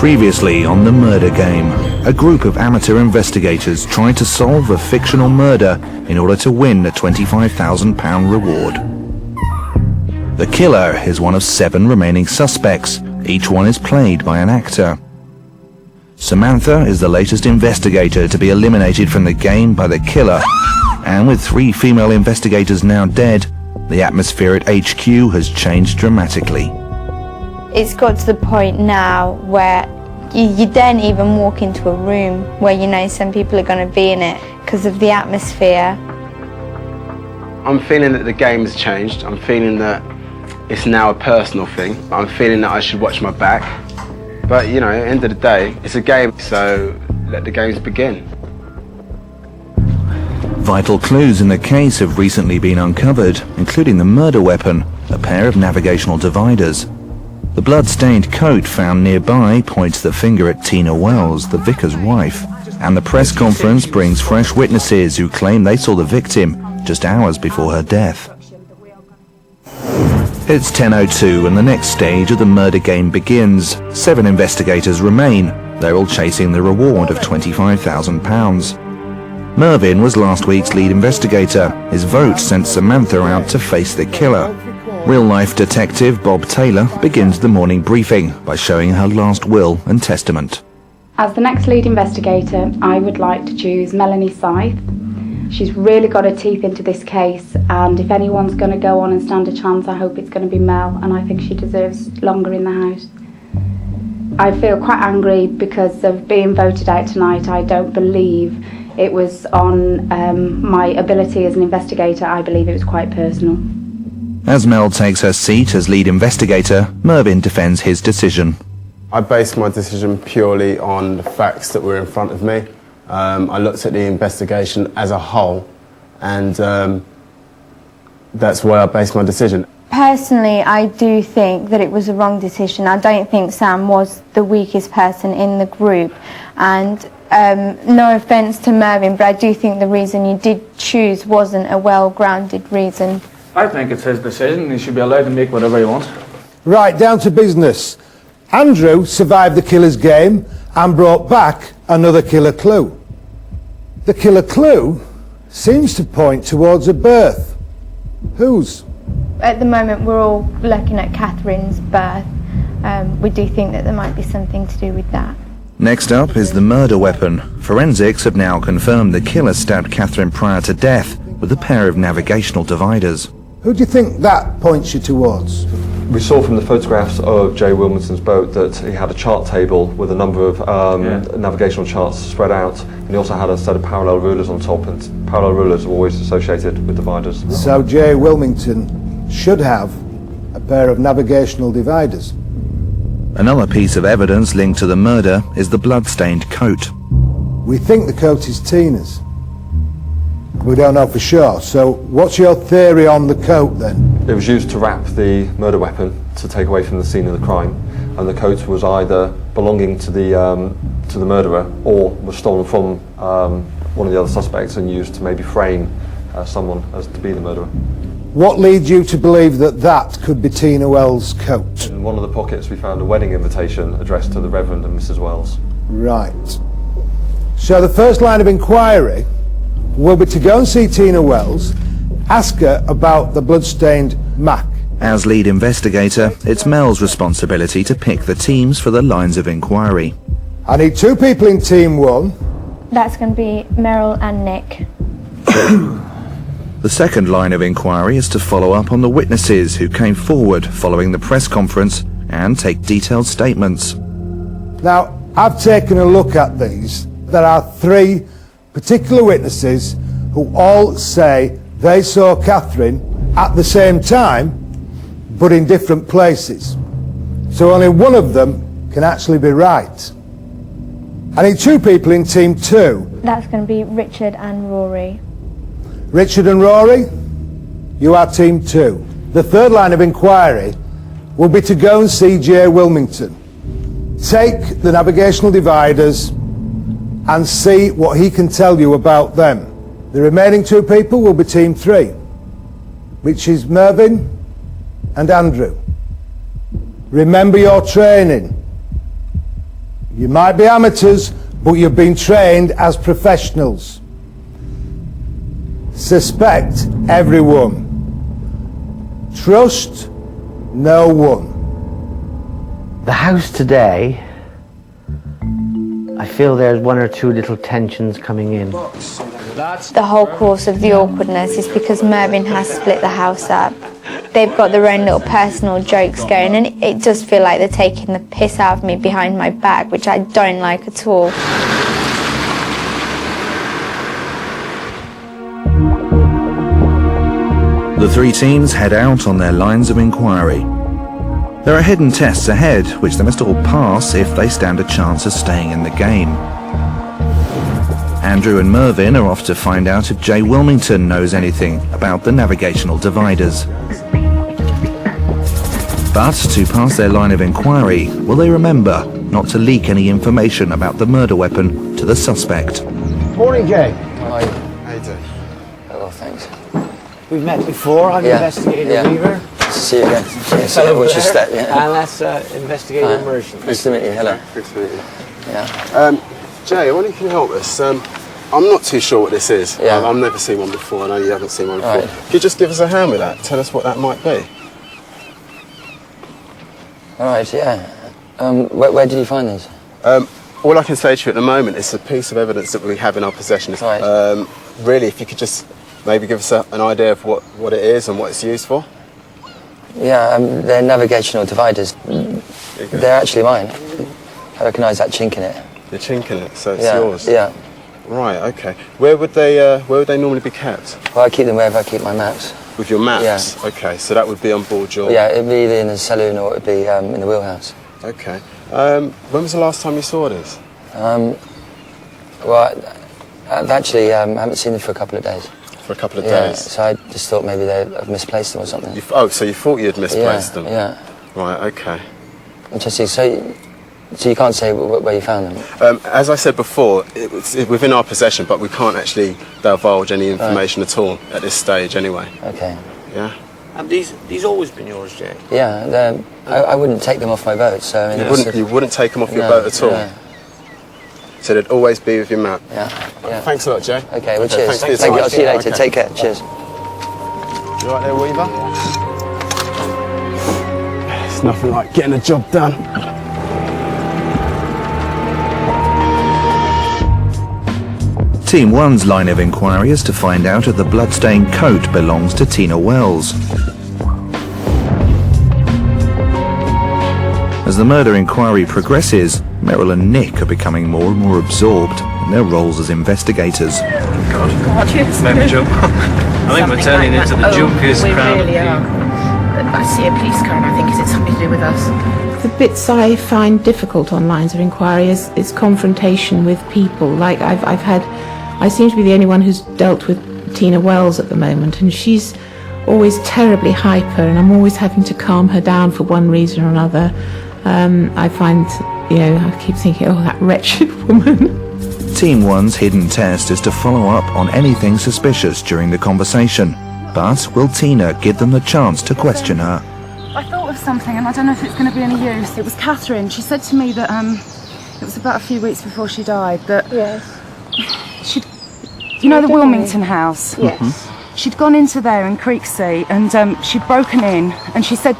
Previously on The Murder Game, a group of amateur investigators tried to solve a fictional murder in order to win a £25,000 reward. The killer is one of 7 remaining suspects. Each one is played by an actor. Samantha is the latest investigator to be eliminated from the game by the killer, and with 3 female investigators now dead, the atmosphere at HQ has changed dramatically. It's got to the point now where you don't even walk into a room where you know some people are going to be in it because of the atmosphere. I'm feeling that the game has changed. I'm feeling that it's now a personal thing. I'm feeling that I should watch my back. But, you know, at the end of the day, it's a game, so let the games begin. Vital clues in the case have recently been uncovered, including the murder weapon, a pair of navigational dividers. The blood-stained coat found nearby points the finger at Tina Wells, the vicar's wife, and the press conference brings fresh witnesses who claim they saw the victim just hours before her death. It's 10:02 and the next stage of the murder game begins. 7 investigators remain. They're all chasing the reward of £25,000. Mervyn was last week's lead investigator. His vote sent Samantha out to face the killer. Real-life detective Bob Taylor begins the morning briefing by showing her last will and testament. As the next lead investigator, I would like to choose Melanie Scythe. She's really got her teeth into this case, and if anyone's going to go on and stand a chance, I hope it's going to be Mel, and I think she deserves longer in the house. I feel quite angry because of being voted out tonight. I don't believe it was on my ability as an investigator. I believe it was quite personal. As Mel takes her seat as lead investigator, Mervyn defends his decision. I based my decision purely on the facts that were in front of me. I looked at the investigation as a whole, and that's why I based my decision. Personally, I do think that it was a wrong decision. I don't think Sam was the weakest person in the group, and no offence to Mervyn, but I do think the reason you did choose wasn't a well-grounded reason. I think it's his decision. He should be allowed to make whatever he wants. Right, down to business. Andrew survived the killer's game and brought back another killer clue. The killer clue seems to point towards a birth. Whose? At the moment, we're all looking at Catherine's birth. We do think that there might be something to do with that. Next up is the murder weapon. Forensics have now confirmed the killer stabbed Catherine prior to death with a pair of navigational dividers. Who do you think that points you towards? We saw from the photographs of Jay Wilmington's boat that he had a chart table with a number of navigational charts spread out, and he also had a set of parallel rulers on top, and parallel rulers are always associated with dividers. So Jay Wilmington should have a pair of navigational dividers. Another piece of evidence linked to the murder is the blood-stained coat. We think the coat is Tina's. We don't know for sure, so what's your theory on the coat then? It was used to wrap the murder weapon to take away from the scene of the crime, and the coat was either belonging to the murderer or was stolen from one of the other suspects and used to maybe frame someone as to be the murderer. What leads you to believe that that could be Tina Wells' coat? In one of the pockets we found a wedding invitation addressed to the Reverend and Mrs. Wells. Right. So the first line of inquiry will be to go and see Tina Wells, ask her about the blood-stained Mac. As lead investigator, it's Mel's responsibility to pick the teams for the lines of inquiry. I need 2 people in team 1. That's going to be Meryl and Nick. The second line of inquiry is to follow up on the witnesses who came forward following the press conference and take detailed statements. Now, I've taken a look at these. There are 3 particular witnesses who all say they saw Catherine at the same time, but in different places. So only one of them can actually be right. I need 2 people in team 2. That's going to be Richard and Rory. Richard and Rory, you are team 2. The third line of inquiry will be to go and see Jay Wilmington. Take the navigational dividers and see what he can tell you about them. The remaining 2 people will be team 3, which is Mervyn and Andrew. Remember your training. You might be amateurs, but you've been trained as professionals. Suspect everyone. Trust no one. The house today, I feel there's one or two little tensions coming in. The whole course of the awkwardness is because Mervyn has split the house up. They've got their own little personal jokes going, and it does feel like they're taking the piss out of me behind my back, which I don't like at all. The three teams head out on their lines of inquiry. There are hidden tests ahead, which they must all pass if they stand a chance of staying in the game. Andrew and Mervyn are off to find out if Jay Wilmington knows anything about the navigational dividers. But to pass their line of inquiry, will they remember not to leak any information about the murder weapon to the suspect? Morning, Jay. How are you? How you doing? Well, thanks. We've met before. I've investigated Weaver. See you again. Watch your step, yeah. And that's investigator Merchant. Nice to meet you. Hello. Good to meet you. Yeah. Jay, I wonder if you can help us. I'm not too sure what this is. Yeah. I've never seen one before. I know you haven't seen one before. Right. Could you just give us a hand with that? Tell us what that might be. All right, yeah. Where did you find these? All I can say to you at the moment is a piece of evidence that we have in our possession. Right. Really, if you could just maybe give us an idea of what it is and what it's used for. Yeah, they're navigational dividers. They're actually mine. I recognise that chink in it. The chink in it, so it's Yeah, yours. yeah. Right. Okay. Where would they normally be kept? Well, I keep them wherever I keep my maps. With your maps? Yeah. Okay. So that would be on board your. Yeah, it'd be either in the saloon or it'd be in the wheelhouse. Okay. When was the last time you saw this? Well, I've actually haven't seen them for a couple of days. For a couple of Yeah, days. so I just thought maybe I've misplaced them or something. So you thought you had misplaced them? Yeah. Right. Okay. Interesting. So you can't say where you found them? As I said before, it's within our possession, but we can't actually divulge any information at all at this stage, anyway. Okay. Yeah. Have these always been yours, Jay? Yeah, I wouldn't take them off my boat, so I mean... You wouldn't take them off your No, boat at all? no. So they'd always be with your map? Yeah. Thanks a lot, Jay. Okay, well, cheers. Thanks for your Thank you, time. I'll see you later. Okay. Take care. Cheers. You right there, Weaver? It's nothing like getting a job done. Team 1's line of inquiry is to find out if the bloodstained coat belongs to Tina Wells. As the murder inquiry progresses, Meryl and Nick are becoming more and more absorbed in their roles as investigators. God, yes. Maybe jump. I think we're turning into the junkiest crowd. Really are. I see a police car and I think, is it something to do with us? The bits I find difficult on lines of inquiry is confrontation with people. Like I seem to be the only one who's dealt with Tina Wells at the moment, and she's always terribly hyper, and I'm always having to calm her down for one reason or another. I find, I keep thinking, oh, that wretched woman. Team 1's hidden test is to follow up on anything suspicious during the conversation. But will Tina give them the chance to question her? I thought of something and I don't know if it's going to be any use. It was Catherine. She said to me that it was about a few weeks before she died that... Yes. You know the Wilmington house? Yes. She'd gone into there in Creeksea and she'd broken in and she said